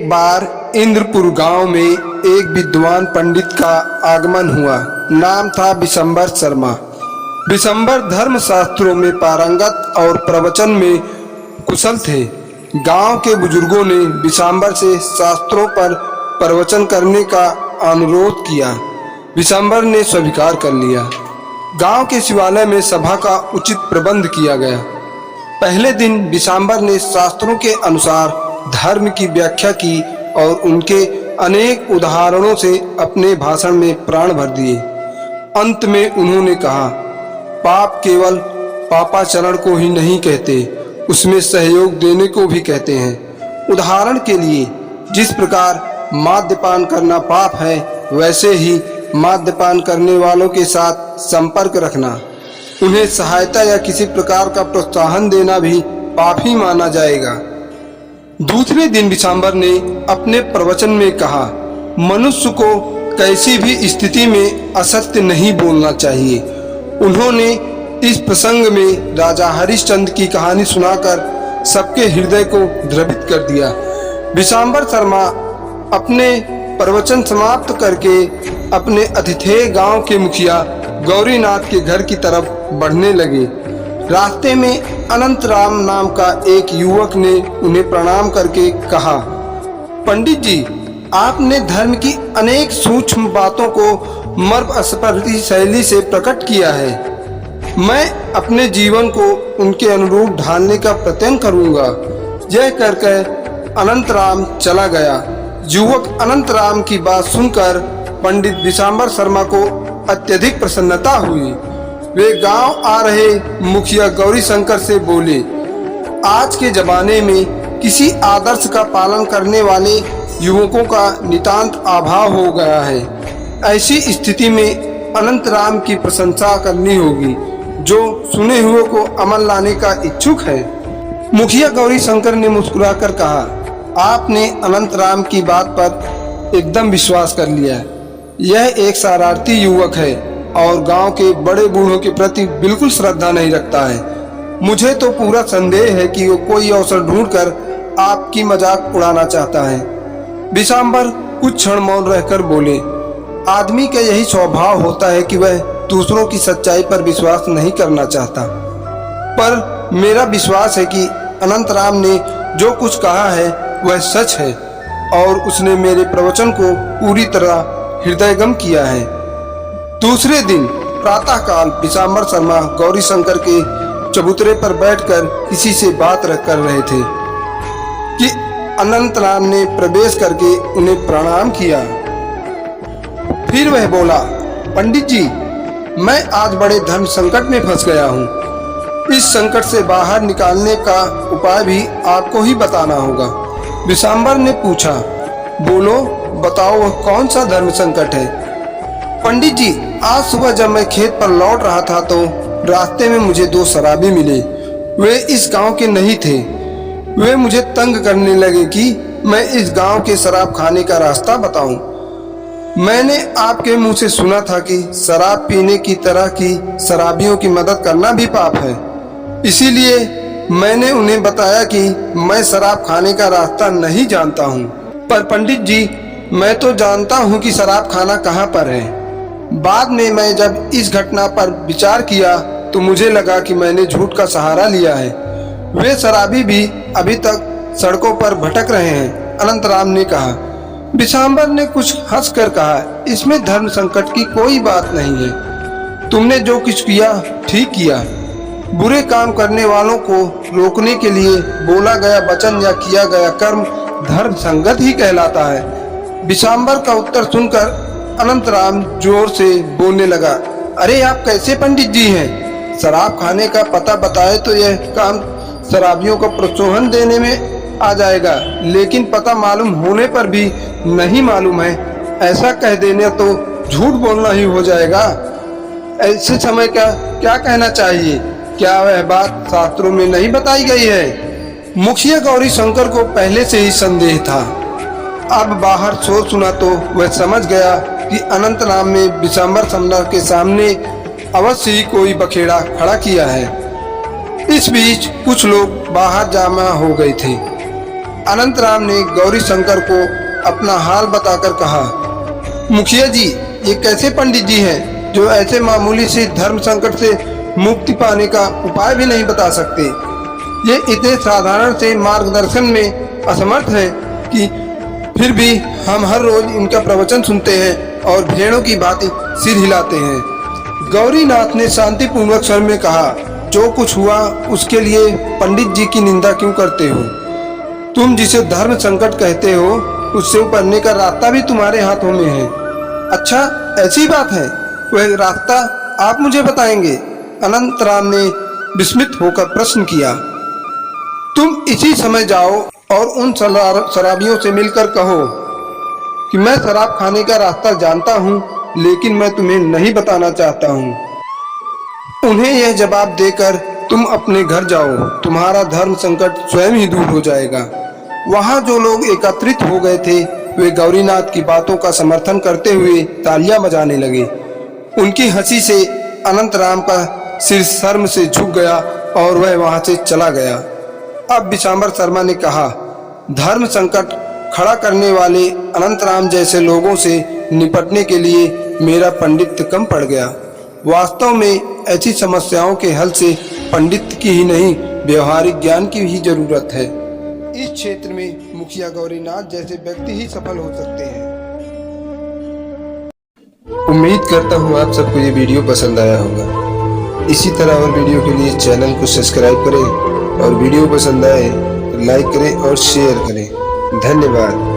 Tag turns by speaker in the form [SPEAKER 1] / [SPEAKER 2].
[SPEAKER 1] एक बार इंद्रपुर गांव में एक विद्वान पंडित का आगमन हुआ। नाम था विशंबर शर्मा। विशंबर धर्म शास्त्रों में पारंगत और प्रवचन में कुशल थे। गांव के बुजुर्गों ने विशंबर से शास्त्रों पर प्रवचन करने का अनुरोध किया। विशंबर ने स्वीकार कर लिया। गांव के शिवालय में सभा का उचित प्रबंध किया गया। पहले दिन विशंबर ने शास्त्रों के अनुसार धर्म की व्याख्या की और उनके अनेक उदाहरणों से अपने भाषण में प्राण भर दिए। अंत में उन्होंने कहा, पाप केवल पापाचरण को ही नहीं कहते, उसमें सहयोग देने को भी कहते हैं। उदाहरण के लिए, जिस प्रकार मद्यपान करना पाप है, वैसे ही मद्यपान करने वालों के साथ संपर्क रखना, उन्हें सहायता या किसी प्रकार का प्रोत्साहन देना भी पाप ही माना जाएगा। दूसरे दिन विशंबर ने अपने प्रवचन में कहा, मनुष्य को कैसी भी स्थिति में असत्य नहीं बोलना चाहिए। उन्होंने इस प्रसंग में राजा हरिश्चंद्र की कहानी सुनाकर सबके हृदय को द्रवित कर दिया। विशंबर शर्मा अपने प्रवचन समाप्त करके अपने अतिथेय गांव के मुखिया गौरीनाथ के घर की तरफ बढ़ने लगे। रास्ते में अनंतराम नाम का एक युवक ने उन्हें प्रणाम करके कहा, पंडित जी, आपने धर्म की अनेक सूक्ष्म बातों को मर्मस्पर्शी शैली से प्रकट किया है। मैं अपने जीवन को उनके अनुरूप ढालने का प्रयत्न करूंगा। यह कहकर अनंतराम चला गया। युवक अनंतराम की बात सुनकर पंडित विशंबर शर्मा को अत्यधिक प्रसन्नता हुई। वे गांव आ रहे मुखिया गौरी शंकर से बोले, आज के जमाने में किसी आदर्श का पालन करने वाले युवकों का नितांत अभाव हो गया है। ऐसी स्थिति में अनंतराम की प्रशंसा करनी होगी, जो सुने हुए को अमल लाने का इच्छुक है। मुखिया गौरी शंकर ने मुस्कुराकर कहा, आपने अनंतराम की बात पर एकदम विश्वास कर लिया। यह एक शरारती युवक है और गांव के बड़े बूढ़ों के प्रति बिल्कुल श्रद्धा नहीं रखता है। मुझे तो पूरा संदेह है कि वो कोई अवसर ढूंढकर आपकी मजाक उड़ाना चाहता है। विशंबर कुछ क्षण मौन रहकर बोले, आदमी का यही स्वभाव होता है कि वह दूसरों की सच्चाई पर विश्वास नहीं करना चाहता, पर मेरा विश्वास है कि अनंतराम ने जो कुछ कहा है वह सच है और उसने मेरे प्रवचन को पूरी तरह हृदयगम किया है। दूसरे दिन प्रातःकाल विशंबर शर्मा गौरी शंकर के चबूतरे पर बैठकर किसी से बात कर रहे थे कि अनंतराम ने प्रवेश करके उन्हें प्रणाम किया। फिर वह बोला, पंडित जी, मैं आज बड़े धर्म संकट में फंस गया हूँ। इस संकट से बाहर निकालने का उपाय भी आपको ही बताना होगा। विशंबर ने पूछा, बोलो, बताओ वह कौन सा धर्म संकट है। पंडित जी, आज सुबह जब मैं खेत पर लौट रहा था तो रास्ते में मुझे दो शराबी मिले। वे इस गांव के नहीं थे। वे मुझे तंग करने लगे कि मैं इस गांव के शराब खाने का रास्ता बताऊं। मैंने आपके मुंह से सुना था कि शराब पीने की तरह की शराबियों की मदद करना भी पाप है। इसीलिए मैंने उन्हें बताया कि मैं शराब खाने का रास्ता नहीं जानता हूँ। पर पंडित जी, मैं तो जानता हूँ कि शराब खाना कहाँ पर है। बाद में मैं जब इस घटना पर विचार किया तो मुझे लगा कि मैंने झूठ का सहारा लिया है। वे शराबी भी अभी तक सड़कों पर भटक रहे हैं, अनंतराम ने कहा। विशंबर ने कुछ हंसकर कहा, इसमें धर्म संकट की कोई बात नहीं है। तुमने जो कुछ किया ठीक किया। बुरे काम करने वालों को रोकने के लिए बोला गया वचन या किया गया कर्म धर्म संगत ही कहलाता है। विशंबर का उत्तर सुनकर अनंतराम जोर से बोलने लगा, अरे आप कैसे पंडित जी हैं? शराब खाने का पता बताए तो यह काम शराबियों को प्रोत्साहन देने में आ जाएगा, लेकिन पता मालूम होने पर भी नहीं मालूम है, ऐसा कह देने तो झूठ बोलना ही हो जाएगा। ऐसे समय का क्या कहना चाहिए? क्या वह बात शास्त्रों में नहीं बताई गई है? मुखिया गौरी शंकर को पहले से ही संदेह था। अब बाहर शोर सुना तो वह समझ गया कि अनंतराम ने विशंबर शर्मा के सामने अवश्य ही कोई बखेड़ा खड़ा किया है। इस बीच कुछ लोग बाहर जमा हो गए थे। अनंतराम ने गौरी शंकर को अपना हाल बताकर कहा, मुखिया जी, ये कैसे पंडित जी हैं जो ऐसे मामूली से धर्म संकट से मुक्ति पाने का उपाय भी नहीं बता सकते। ये इतने साधारण से मार्गदर्शन में असमर्थ हैं कि फिर भी हम हर रोज इनका प्रवचन सुनते हैं और भेड़ों की भांति सिर हिलाते हैं। गौरीनाथ ने शांतिपूर्वक स्वर में कहा, जो कुछ हुआ उसके लिए पंडित जी की निंदा क्यों करते हो? तुम जिसे धर्म संकट कहते हो उससे उबरने का रास्ता भी तुम्हारे हाथों में है। अच्छा, ऐसी बात है? वह रास्ता आप मुझे बताएंगे? अनंतराम ने विस्मित होकर प्रश्न किया। तुम इसी समय जाओ और उन शराबियों से मिलकर कहो कि मैं शराब खाने का रास्ता जानता हूँ, लेकिन मैं तुम्हें नहीं बताना चाहता हूँ। उन्हें यह जवाब देकर तुम अपने घर जाओ, तुम्हारा धर्म संकट स्वयं ही दूर हो जाएगा। वहाँ जो लोग एकत्रित हो गए थे वे गौरीनाथ की बातों का समर्थन करते हुए तालियां बजाने लगे। उनकी हंसी से अनंतराम का सिर शर्म से झुक गया और वह वहां से चला गया। अब बिशंबर शर्मा ने कहा, धर्म संकट खड़ा करने वाले अनंतराम जैसे लोगों से निपटने के लिए मेरा पंडित कम पड़ गया। वास्तव में ऐसी समस्याओं के हल से पंडित की ही नहीं, व्यवहारिक ज्ञान की भी जरूरत है। इस क्षेत्र में मुखिया गौरीनाथ जैसे व्यक्ति ही सफल हो सकते हैं। उम्मीद करता हूँ आप सबको ये वीडियो पसंद आया होगा। इसी तरह और वीडियो के लिए चैनल को सब्सक्राइब करें और वीडियो पसंद आए तो लाइक करें और शेयर करें। धन्यवाद।